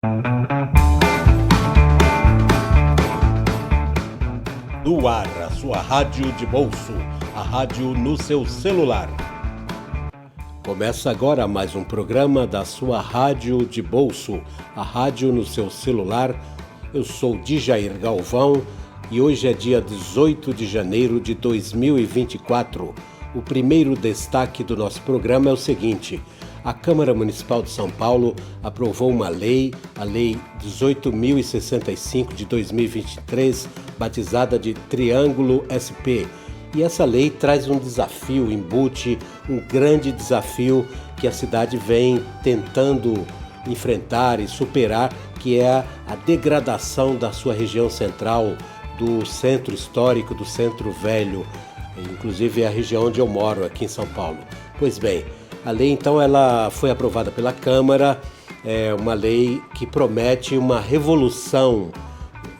No ar, a sua rádio de bolso, a rádio no seu celular. Começa agora mais um programa da sua rádio de bolso, a rádio no seu celular. Eu sou Djair Galvão e hoje é dia 18 de janeiro de 2024. O primeiro destaque do nosso programa é o seguinte: a Câmara Municipal de São Paulo aprovou uma lei, a Lei 18.065 de 2023, batizada de Triângulo SP. E essa lei traz um desafio, embute um grande desafio que a cidade vem tentando enfrentar e superar, que é a degradação da sua região central, do centro histórico, do centro velho, inclusive a região onde eu moro, aqui em São Paulo. Pois bem, a lei então ela foi aprovada pela Câmara, é uma lei que promete uma revolução,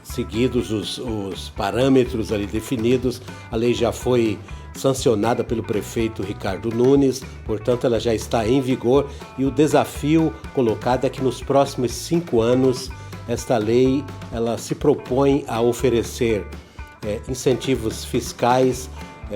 seguidos os parâmetros ali definidos. A lei já foi sancionada pelo prefeito Ricardo Nunes, portanto ela já está em vigor, e o desafio colocado é que nos próximos 5 anos esta lei ela se propõe a oferecer incentivos fiscais,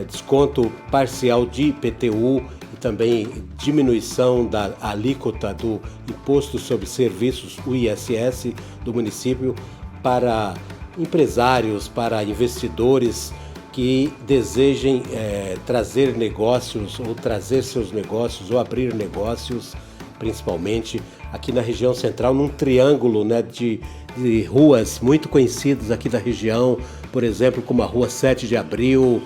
desconto parcial de IPTU e também diminuição da alíquota do Imposto sobre Serviços, o ISS, do município, para empresários, para investidores que desejem trazer negócios ou trazer seus negócios ou abrir negócios, principalmente aqui na região central, num triângulo de ruas muito conhecidas aqui da região, por exemplo, como a Rua 7 de Abril,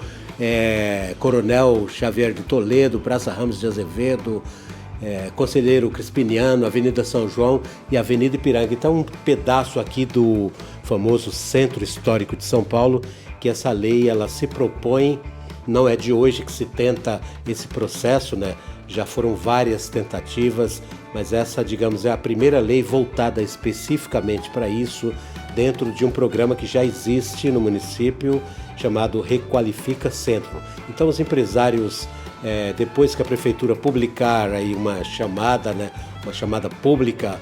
Coronel Xavier de Toledo, Praça Ramos de Azevedo, Conselheiro Crispiniano, Avenida São João e Avenida Ipiranga. Então, um pedaço aqui do famoso Centro Histórico de São Paulo, que essa lei ela se propõe. Não é de hoje que se tenta esse processo, né? Já foram várias tentativas, mas essa, digamos, é a primeira lei voltada especificamente para isso, dentro de um programa que já existe no município, chamado Requalifica Centro. Então, os empresários, depois que a prefeitura publicar aí uma chamada pública,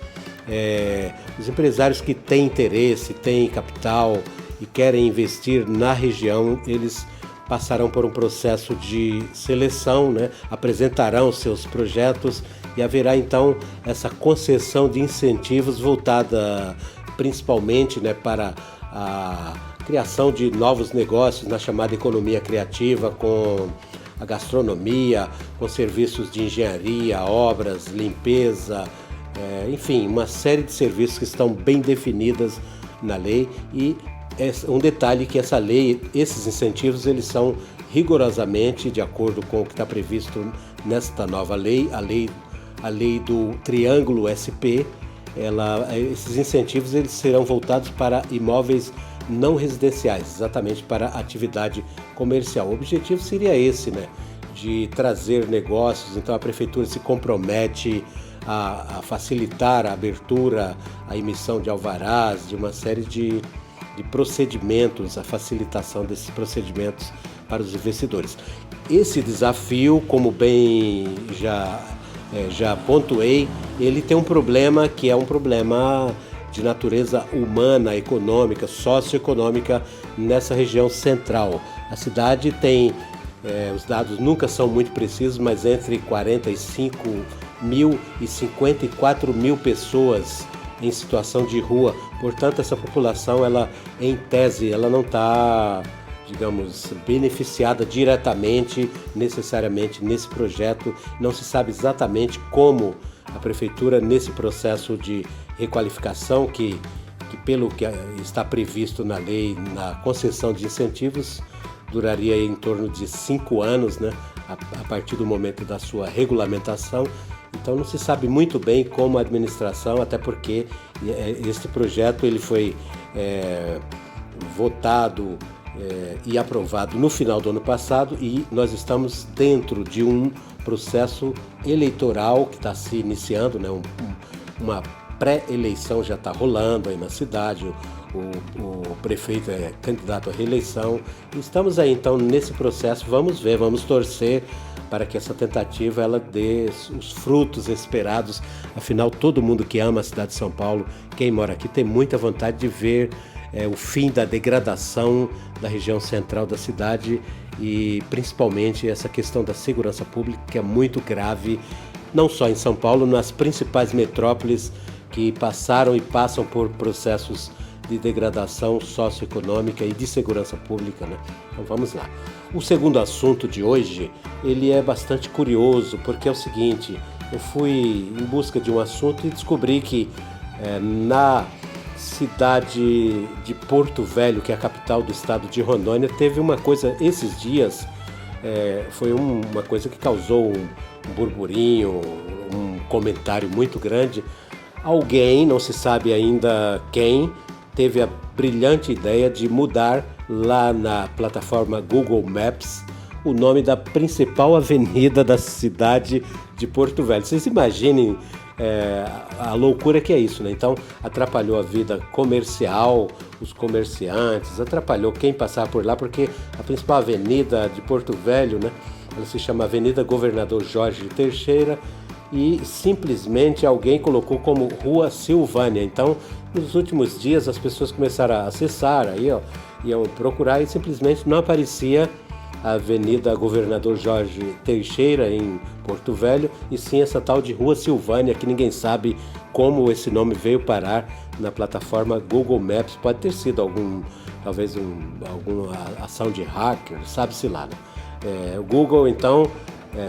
os empresários que têm interesse, têm capital e querem investir na região, eles passarão por um processo de seleção, apresentarão seus projetos e haverá então essa concessão de incentivos voltada principalmente para a criação de novos negócios na chamada economia criativa, com a gastronomia, com serviços de engenharia, obras, limpeza, enfim, uma série de serviços que estão bem definidas na lei. E um detalhe que essa lei, esses incentivos, eles são rigorosamente de acordo com o que está previsto nesta nova lei, a lei do Triângulo SP. Esses incentivos eles serão voltados para imóveis não residenciais, exatamente para atividade comercial. O objetivo seria esse, de trazer negócios. Então a prefeitura se compromete a facilitar a abertura, a emissão de alvarás, de uma série de procedimentos, a facilitação desses procedimentos para os investidores. Esse desafio, como bem já pontuei, ele tem um problema que é um problema de natureza humana, econômica, socioeconômica nessa região central. A cidade tem, os dados nunca são muito precisos, mas entre 45 mil e 54 mil pessoas em situação de rua. Portanto, essa população, ela, em tese, ela não está, digamos, beneficiada diretamente, necessariamente, nesse projeto. Não se sabe exatamente como a prefeitura, nesse processo de requalificação, que pelo que está previsto na lei, na concessão de incentivos, duraria em torno de 5 anos, a partir do momento da sua regulamentação. Então não se sabe muito bem como a administração, até porque este projeto ele foi votado e aprovado no final do ano passado, e nós estamos dentro de um processo eleitoral que está se iniciando, uma pré-eleição já está rolando aí na cidade. O prefeito é candidato à reeleição. Estamos aí então nesse processo, vamos ver, vamos torcer para que essa tentativa ela dê os frutos esperados. Afinal, todo mundo que ama a cidade de São Paulo, quem mora aqui, tem muita vontade de ver o fim da degradação da região central da cidade e principalmente essa questão da segurança pública, que é muito grave, não só em São Paulo, nas principais metrópoles que passaram e passam por processos de degradação socioeconômica e de segurança pública, né? Então vamos lá. O segundo assunto de hoje, ele é bastante curioso, porque é o seguinte, eu fui em busca de um assunto e descobri que na cidade de Porto Velho, que é a capital do estado de Rondônia, teve uma coisa esses dias, foi uma coisa que causou um burburinho, um comentário muito grande. Alguém, não se sabe ainda quem, teve a brilhante ideia de mudar lá na plataforma Google Maps o nome da principal avenida da cidade de Porto Velho. Vocês imaginem a loucura que é isso, né? Então atrapalhou a vida comercial, os comerciantes, atrapalhou quem passava por lá, porque a principal avenida de Porto Velho, né, ela se chama Avenida Governador Jorge Teixeira, e simplesmente alguém colocou como Rua Silvânia. Então, nos últimos dias as pessoas começaram a acessar, aí, iam procurar e simplesmente não aparecia a Avenida Governador Jorge Teixeira em Porto Velho, e sim essa tal de Rua Silvânia, que ninguém sabe como esse nome veio parar na plataforma Google Maps. Pode ter sido alguma ação de hacker, sabe-se lá, né? O Google, então,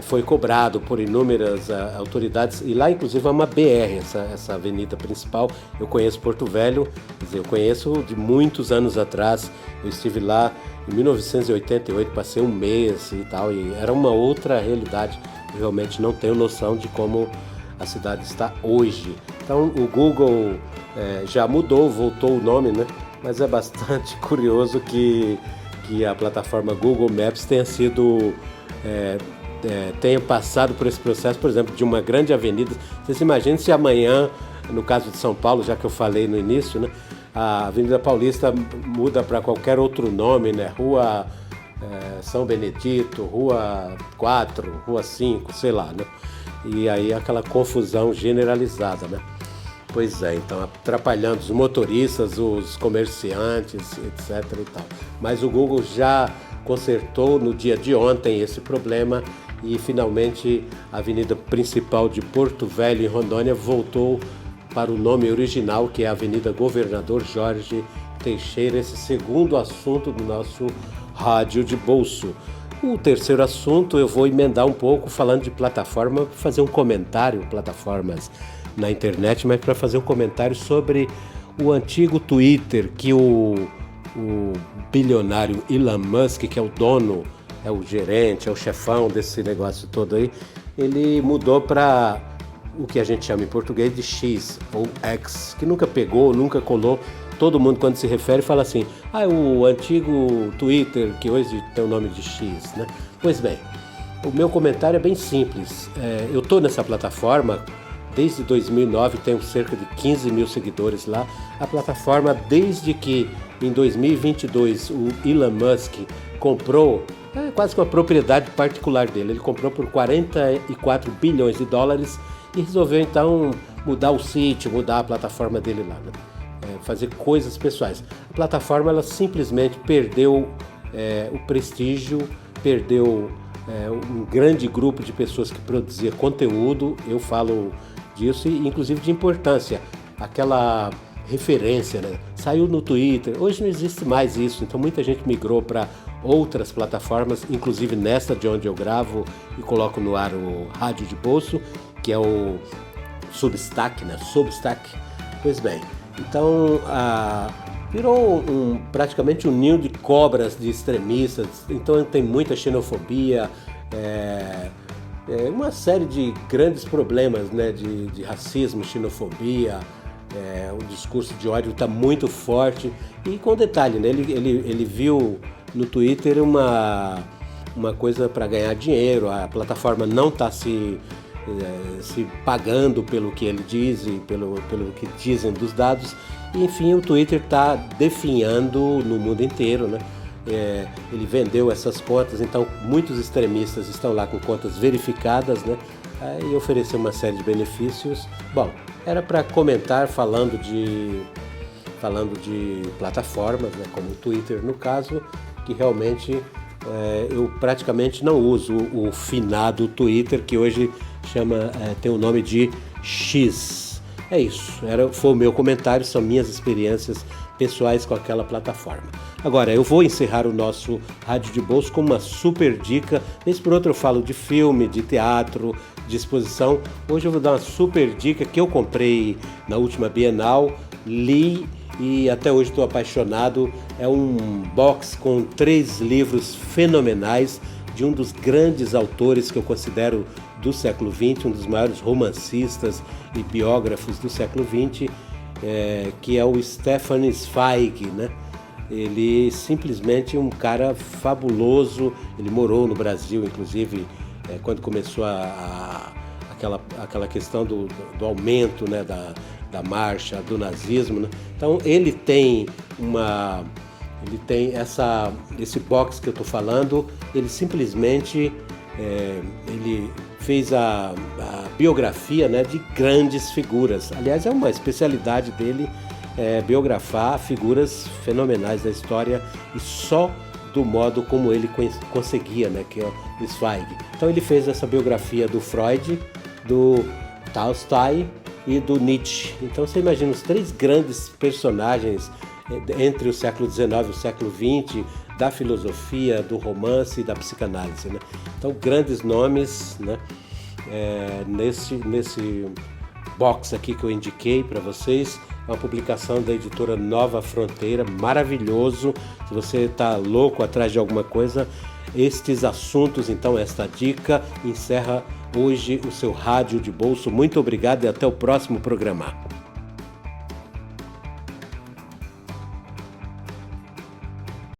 foi cobrado por inúmeras autoridades, e lá inclusive é uma BR, essa avenida principal. Eu conheço Porto Velho, quer dizer, eu conheço de muitos anos atrás, eu estive lá em 1988, passei um mês e tal, e era uma outra realidade. Eu realmente não tenho noção de como a cidade está hoje. Então o Google já mudou, voltou o nome, né? Mas é bastante curioso que a plataforma Google Maps tenha sido... tenha passado por esse processo, por exemplo, de uma grande avenida. Vocês imaginem se amanhã, no caso de São Paulo, já que eu falei no início, né, a Avenida Paulista muda para qualquer outro nome, né? Rua São Benedito, Rua 4, Rua 5, sei lá, né? E aí aquela confusão generalizada, né? Pois é, então atrapalhando os motoristas, os comerciantes, etc. e tal. Mas o Google já consertou no dia de ontem esse problema e finalmente a avenida principal de Porto Velho, em Rondônia, voltou para o nome original, que é a Avenida Governador Jorge Teixeira. Esse segundo assunto do nosso Rádio de Bolso. O terceiro assunto eu vou emendar um pouco falando de plataforma, fazer um comentário, plataformas na internet, mas para fazer um comentário sobre o antigo Twitter, que o bilionário Elon Musk, que é o dono, é o gerente, é o chefão desse negócio todo aí, ele mudou para o que a gente chama em português de X ou X, que nunca pegou, nunca colou. Todo mundo, quando se refere, fala assim, o antigo Twitter, que hoje tem o nome de X, né? Pois bem, o meu comentário é bem simples. Eu estou nessa plataforma desde 2009, tenho cerca de 15 mil seguidores lá. A plataforma, desde que em 2022 o Elon Musk comprou, quase que uma propriedade particular dele, ele comprou por 44 bilhões de dólares e resolveu então mudar o sítio, mudar a plataforma dele lá, né? Fazer coisas pessoais. A plataforma ela simplesmente perdeu o prestígio, perdeu um grande grupo de pessoas que produzia conteúdo. Eu falo disso e inclusive de importância, aquela referência, né? Saiu no Twitter, hoje não existe mais isso, então muita gente migrou para outras plataformas, inclusive nesta de onde eu gravo e coloco no ar o Rádio de Bolso, que é o Substack, né? Substack. Pois bem, então virou praticamente um ninho de cobras, de extremistas, então tem muita xenofobia, uma série de grandes problemas, né? De racismo, xenofobia, o discurso de ódio está muito forte, e com detalhe, né? Ele viu no Twitter uma coisa para ganhar dinheiro, a plataforma não está se pagando pelo que ele diz e pelo que dizem dos dados, e enfim o Twitter está definhando no mundo inteiro, né? ele vendeu essas contas, então muitos extremistas estão lá com contas verificadas, né? E ofereceu uma série de benefícios. Bom, era para comentar falando de plataformas, né, como o Twitter no caso, que realmente eu praticamente não uso o finado Twitter, que hoje tem o nome de X. É isso, foi o meu comentário, são minhas experiências pessoais com aquela plataforma. Agora, eu vou encerrar o nosso Rádio de Bolso com uma super dica. Vez por outra eu falo de filme, de teatro, de exposição. Hoje eu vou dar uma super dica que eu comprei na última Bienal, li e até hoje estou apaixonado. É um box com 3 livros fenomenais de um dos grandes autores que eu considero do século XX, um dos maiores romancistas e biógrafos do século XX, que é o Stefan Zweig, né? Ele simplesmente um cara fabuloso. Ele morou no Brasil, inclusive, quando começou aquela questão do aumento, né, da marcha do nazismo, né? Então ele tem esse box que eu estou falando. Ele simplesmente ele fez a biografia, né, de grandes figuras. Aliás, é uma especialidade dele, biografar figuras fenomenais da história, e só do modo como ele conseguia, né, que é o Zweig. Então ele fez essa biografia do Freud, do Tolstói e do Nietzsche. Então você imagina os 3 grandes personagens entre o século XIX e o século XX, da filosofia, do romance e da psicanálise, né? Então grandes nomes, né, nesse box aqui que eu indiquei para vocês. É uma publicação da editora Nova Fronteira, maravilhoso. Se você está louco atrás de alguma coisa, estes assuntos, então esta dica encerra hoje o seu Rádio de Bolso. Muito obrigado e até o próximo programa.